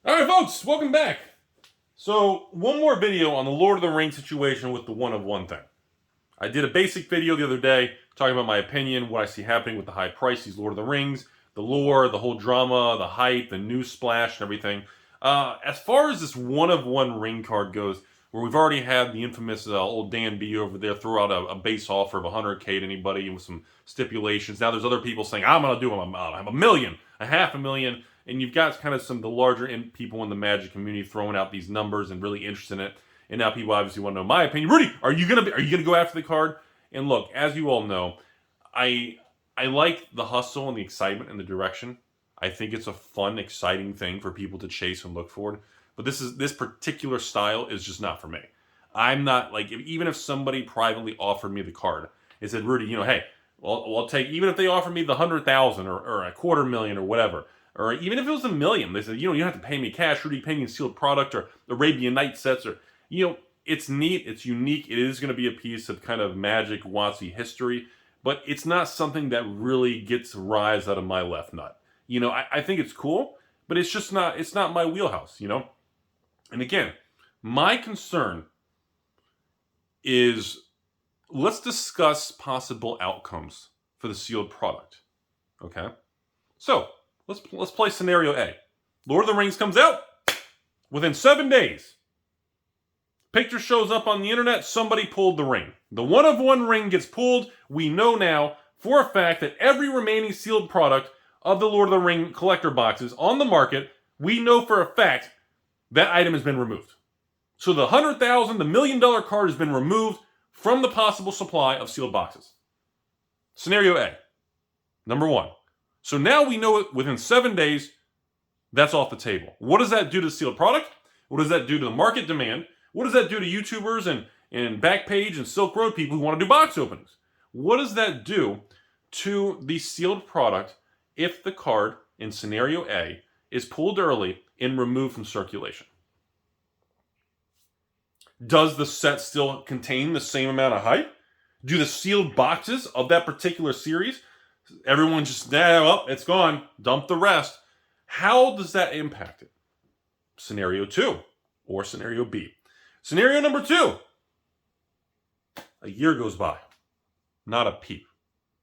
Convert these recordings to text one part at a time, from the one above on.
Alright folks, welcome back. So, one more video on the Lord of the Rings situation with the one of one thing. I did a basic video the other day talking about my opinion, what I see happening with the high price, these Lord of the Rings, the lore, the whole drama, the hype, the news splash, and everything. As far as this one of one ring card goes, where we've already had the infamous old Dan B over there throw out a base offer of 100K to anybody with some stipulations. Now there's other people saying, I'm going to do a million, a half a million. And you've got kind of the larger people in the Magic community throwing out these numbers and really interested in it. And now people obviously want to know my opinion. Rudy, are you gonna go after the card? And look, as you all know, I like the hustle and the excitement and the direction. I think it's a fun, exciting thing for people to chase and look forward. But this particular style is just not for me. I'm not like, even if somebody privately offered me the card and said, Rudy, hey, well, I'll take, even if they offered me the 100,000 or a $250,000 or whatever. Or even if it was $1 million, they said, you don't have to pay me cash, Rudy, pay me in sealed product or Arabian Night sets, or, it's neat, it's unique, it is going to be a piece of kind of Magic WotC history, but it's not something that really gets rise out of my left nut. I think it's cool, but it's not my wheelhouse, And again, my concern is, let's discuss possible outcomes for the sealed product, okay? So, Let's play scenario A. Lord of the Rings comes out. Within 7 days, picture shows up on the internet, somebody pulled the ring. The one of one ring gets pulled. We know now for a fact that every remaining sealed product of the Lord of the Ring collector boxes on the market, we know for a fact that item has been removed. So the 100,000, the $1 million card has been removed from the possible supply of sealed boxes. Scenario A. Number one. So now we know it within 7 days, that's off the table. What does that do to the sealed product? What does that do to the market demand? What does that do to YouTubers and Backpage and Silk Road people who want to do box openings? What does that do to the sealed product if the card in scenario A is pulled early and removed from circulation? Does the set still contain the same amount of hype? Do the sealed boxes of that particular series, everyone just, well, it's gone, dump the rest. How does that impact it? Scenario 2 or scenario B. Scenario number 2. A year goes by. Not a peep.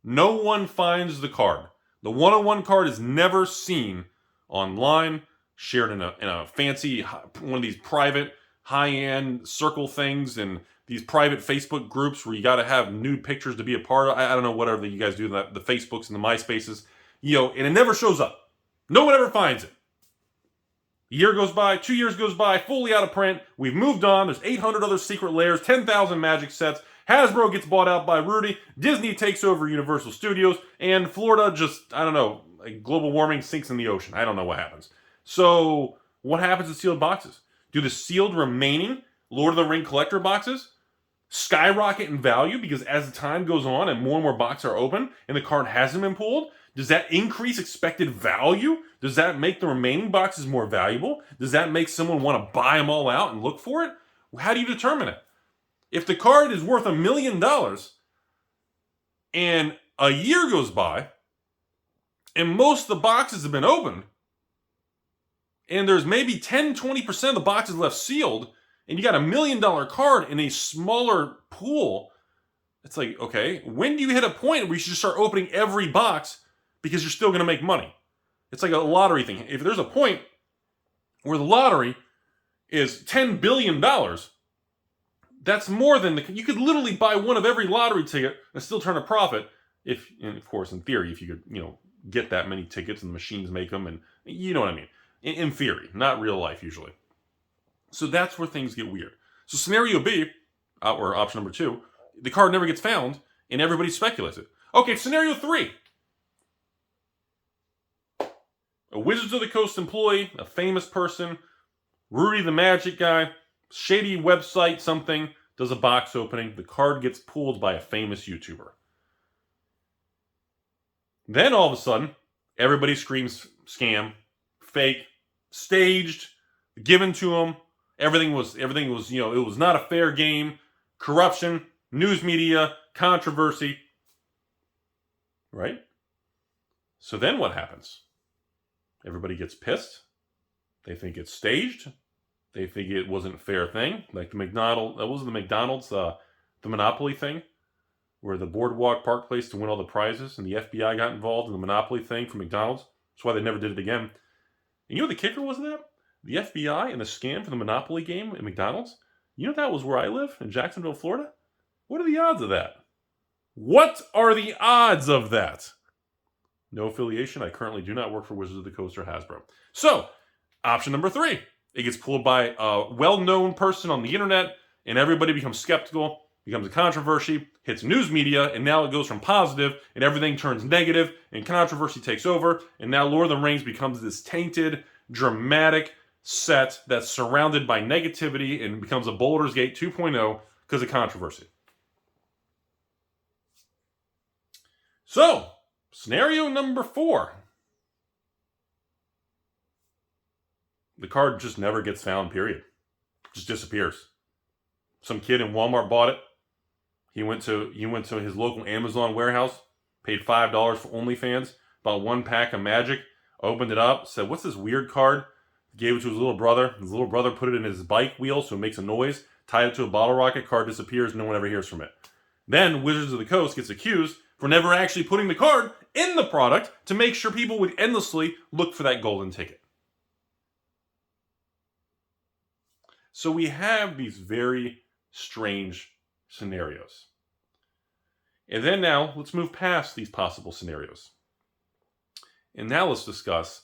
No one finds the card. The one-on-one card is never seen online, shared in a fancy, one of these private, high-end circle things and these private Facebook groups where you got to have nude pictures to be a part of. I don't know, whatever you guys do, the Facebooks and the MySpaces, and it never shows up. No one ever finds it. A year goes by, 2 years goes by, fully out of print. We've moved on. There's 800 other secret layers, 10,000 Magic sets. Hasbro gets bought out by Rudy. Disney takes over Universal Studios. And Florida just, I don't know, like global warming sinks in the ocean. I don't know what happens. So what happens to sealed boxes? Do the sealed remaining Lord of the Ring collector boxes skyrocket in value because as the time goes on and more boxes are open and the card hasn't been pulled? Does that increase expected value? Does that make the remaining boxes more valuable? Does that make someone want to buy them all out and look for it? How do you determine it? If the card is worth $1 million and a year goes by and most of the boxes have been opened and there's maybe 10-20% of the boxes left sealed, and you got $1 million card in a smaller pool, it's like, okay, when do you hit a point where you should just start opening every box because you're still going to make money? It's like a lottery thing. If there's a point where the lottery is $10 billion, that's more than you could literally buy one of every lottery ticket and still turn a profit. And of course, in theory, if you could, get that many tickets and the machines make them, and you know what I mean. In theory, not real life usually. So that's where things get weird. So scenario B, or option number 2, the card never gets found and everybody speculates it. Okay, scenario 3. A Wizards of the Coast employee, a famous person, Rudy the Magic guy, shady website, something, does a box opening. The card gets pulled by a famous YouTuber. Then all of a sudden, everybody screams scam, fake, staged, given to him. Everything was, it was not a fair game. Corruption, news media, controversy. Right? So then what happens? Everybody gets pissed. They think it's staged. They think it wasn't a fair thing. Like the McDonald's, the Monopoly thing, where the Boardwalk Park place to win all the prizes, and the FBI got involved in the Monopoly thing for McDonald's. That's why they never did it again. And you know what the kicker was of that? The FBI and the scam for the Monopoly game at McDonald's? You know that was where I live, in Jacksonville, Florida? What are the odds of that? What are the odds of that? No affiliation. I currently do not work for Wizards of the Coast or Hasbro. So, option number 3. It gets pulled by a well-known person on the internet, and everybody becomes skeptical, becomes a controversy, hits news media, and now it goes from positive, and everything turns negative, and controversy takes over, and now Lord of the Rings becomes this tainted, dramatic set that's surrounded by negativity and becomes a Baldur's Gate 2.0 because of controversy. So, scenario number 4. The card just never gets found, period. Just disappears. Some kid in Walmart bought it. He went to his local Amazon warehouse, paid $5 for OnlyFans, bought 1 pack of Magic, opened it up, said, "What's this weird card?" Gave it to his little brother. His little brother put it in his bike wheel so it makes a noise, tied it to a bottle rocket, card disappears, no one ever hears from it. Then Wizards of the Coast gets accused for never actually putting the card in the product to make sure people would endlessly look for that golden ticket. So we have these very strange scenarios. And then now, let's move past these possible scenarios. And now let's discuss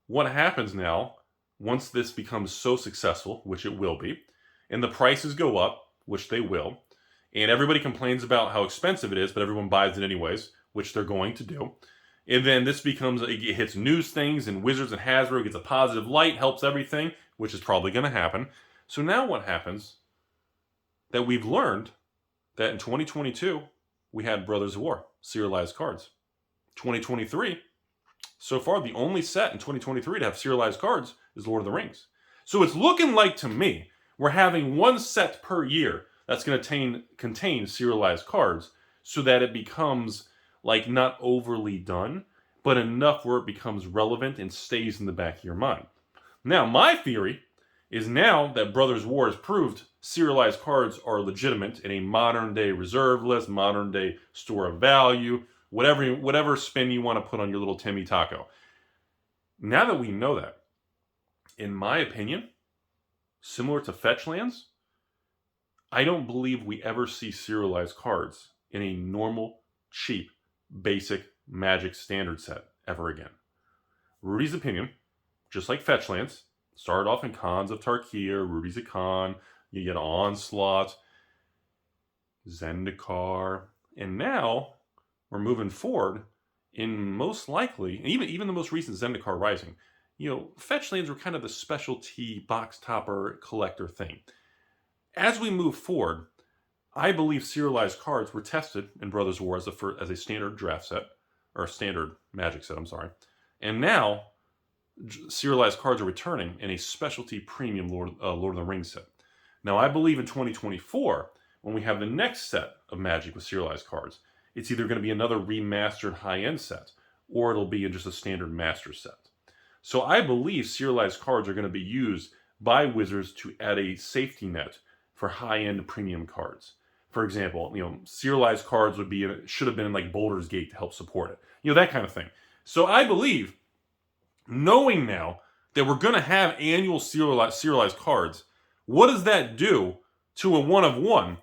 what happens now once this becomes so successful, which it will be, and the prices go up, which they will, and everybody complains about how expensive it is, but everyone buys it anyways, which they're going to do. And then this becomes, it hits news things, and Wizards and Hasbro gets a positive light, helps everything, which is probably going to happen. So now what happens, that we've learned that in 2022, we had Brothers of War, serialized cards. 2023, so far the only set in 2023 to have serialized cards is Lord of the Rings. So it's looking like, to me, we're having 1 set per year that's going to contain serialized cards so that it becomes like not overly done, but enough where it becomes relevant and stays in the back of your mind. Now, my theory is now that Brothers War has proved serialized cards are legitimate in a modern-day reserve list, modern-day store of value, whatever spin you want to put on your little Timmy Taco. Now that we know that, in my opinion, similar to fetch lands, I don't believe we ever see serialized cards in a normal, cheap, basic Magic standard set ever again. Rudy's opinion, just like fetch lands, started off in Khans of Tarkir, Rudy's a Khan, you get Onslaught, Zendikar, and now we're moving forward in most likely, and even the most recent Zendikar Rising, fetch lands were kind of the specialty box topper collector thing. As we move forward, I believe serialized cards were tested in Brothers War as a standard draft set, or a standard Magic set, and now serialized cards are returning in a specialty premium Lord of the Rings set. Now, I believe in 2024, when we have the next set of Magic with serialized cards, it's either going to be another remastered high-end set, or it'll be in just a standard master set. So I believe serialized cards are going to be used by Wizards to add a safety net for high-end premium cards. For example, serialized cards should have been in like Baldur's Gate to help support it. That kind of thing. So I believe, knowing now that we're going to have annual serialized cards, what does that do to a 1-of-1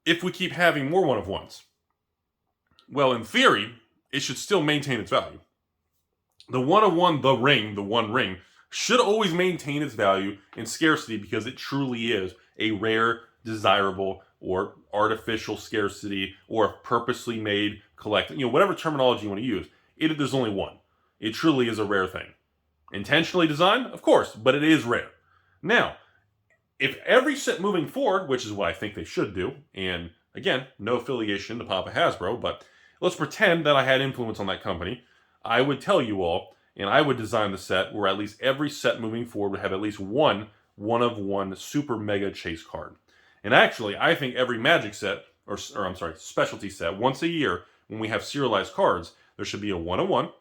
if we keep having more 1-of-1s? Well, in theory, it should still maintain its value. The 1-of-1, the one ring, should always maintain its value and scarcity because it truly is a rare, desirable, or artificial scarcity, or purposely made collectible, whatever terminology you want to use. There's only one. It truly is a rare thing. Intentionally designed? Of course, but it is rare. Now, if every set moving forward, which is what I think they should do, and again, no affiliation to Papa Hasbro, but let's pretend that I had influence on that company, I would tell you all, and I would design the set where at least every set moving forward would have at least one 1-of-1 super mega chase card. And actually, I think every Magic set, specialty set, once a year, when we have serialized cards, there should be a 1-of-1,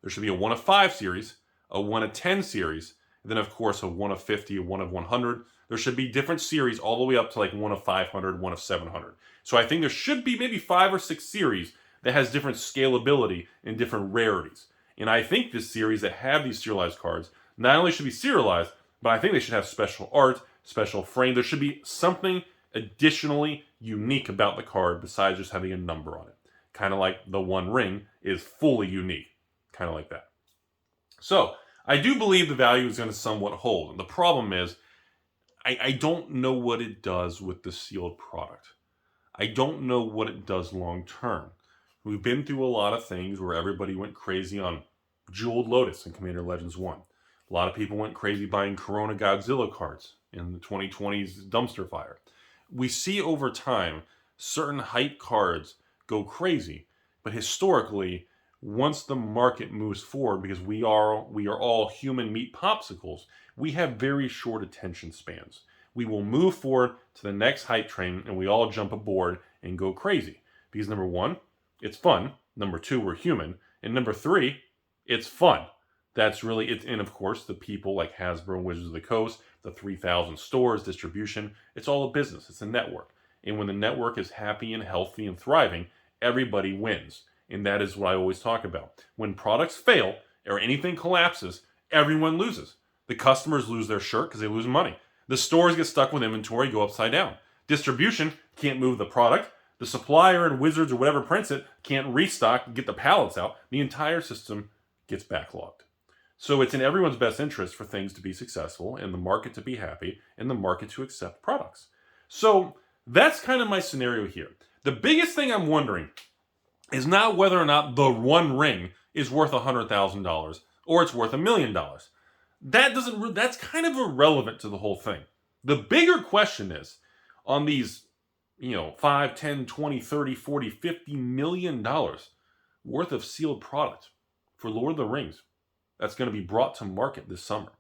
there should be a 1-of-5 series, a 1-of-10 series, And then, of course, a 1 of 50, a 1 of 100. There should be different series all the way up to like 1 of 500, 1 of 700. So I think there should be maybe 5 or 6 series that has different scalability and different rarities. And I think this series that have these serialized cards not only should be serialized, but I think they should have special art, special frame. There should be something additionally unique about the card besides just having a number on it. Kind of like the One Ring is fully unique. Kind of like that. So, I do believe the value is going to somewhat hold. And the problem is, I don't know what it does with the sealed product. I don't know what it does long term. We've been through a lot of things where everybody went crazy on Jeweled Lotus in Commander Legends 1. A lot of people went crazy buying Corona Godzilla cards in the 2020's dumpster fire. We see over time certain hype cards go crazy, but historically, once the market moves forward, because we are all human meat popsicles, we have very short attention spans. We will move forward to the next hype train, and we all jump aboard and go crazy. Because number one, it's fun. Number two, we're human. And number three, it's fun. That's really it. And of course, the people like Hasbro and Wizards of the Coast, the 3,000 stores, distribution, it's all a business. It's a network. And when the network is happy and healthy and thriving, everybody wins. And that is what I always talk about. When products fail or anything collapses, everyone loses. The customers lose their shirt because they lose money. The stores get stuck with inventory, go upside down. Distribution can't move the product. The supplier and Wizards or whatever prints it can't restock and get the pallets out. The entire system gets backlogged. So it's in everyone's best interest for things to be successful and the market to be happy and the market to accept products. So that's kind of my scenario here. The biggest thing I'm wondering is not whether or not the One Ring is worth $100,000 or it's worth $1 million. That's kind of irrelevant to the whole thing. The bigger question is on these, 5, 10, 20, 30, 40, $50 million worth of sealed product for Lord of the Rings that's going to be brought to market this summer.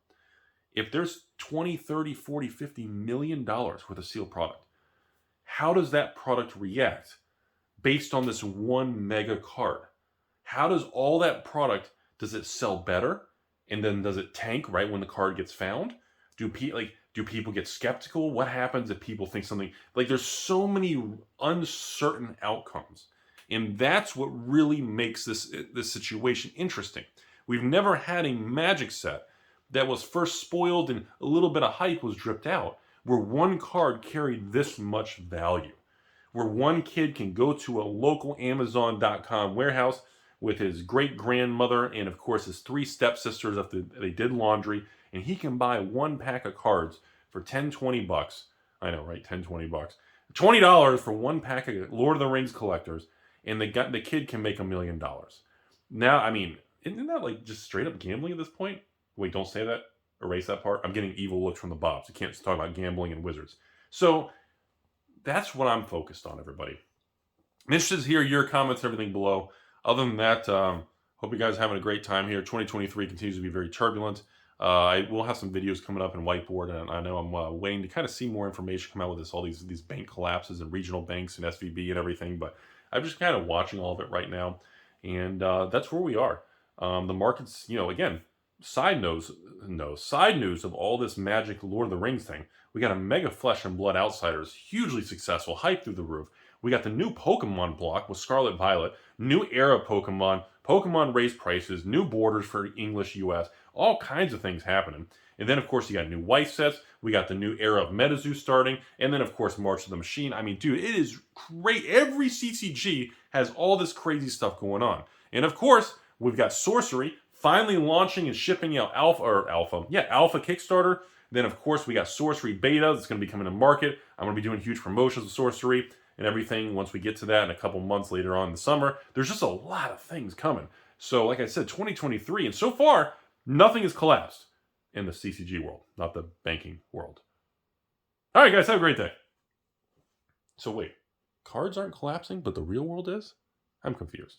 If there's 20, 30, 40, $50 million worth of sealed product, how does that product react based on this one mega card? How does all that product, does it sell better? And then does it tank right when the card gets found? Do people get skeptical? What happens if people think something, there's so many uncertain outcomes. And that's what really makes this situation interesting. We've never had a Magic set that was first spoiled and a little bit of hype was dripped out, where one card carried this much value. Where one kid can go to a local Amazon.com warehouse with his great-grandmother and, of course, his 3 stepsisters after they did laundry, and he can buy one pack of cards for $10, $20. I know, right? $10, $20. $20 for one pack of Lord of the Rings collectors, and the kid can make $1 million. Now, isn't that just straight-up gambling at this point? Wait, don't say that. Erase that part. I'm getting evil looks from the Bobs. You can't talk about gambling and Wizards. So that's what I'm focused on, everybody. I'm interested to hear your comments and everything below. Other than that, hope you guys are having a great time here. 2023 continues to be very turbulent. I will have some videos coming up in Whiteboard, and I know I'm waiting to kind of see more information come out with this, all these bank collapses and regional banks and SVB and everything, but I'm just kind of watching all of it right now, and that's where we are. The market's, again, side news of all this Magic Lord of the Rings thing. We got a Mega Flesh and Blood Outsiders, hugely successful, hype through the roof. We got the new Pokemon block with Scarlet Violet, new era Pokemon raised prices, new borders for English US, all kinds of things happening. And then, of course, you got new white sets. We got the new era of MetaZoo starting. And then, of course, March of the Machine. Dude, it is great. Every CCG has all this crazy stuff going on. And, of course, we've got Sorcery finally launching and shipping out Alpha Kickstarter. Then, of course, we got Sorcery Beta that's going to be coming to market. I'm going to be doing huge promotions of Sorcery and everything once we get to that in a couple months later on in the summer. There's just a lot of things coming. So, like I said, 2023, and so far, nothing has collapsed in the CCG world, not the banking world. All right, guys, have a great day. So wait, cards aren't collapsing, but the real world is? I'm confused.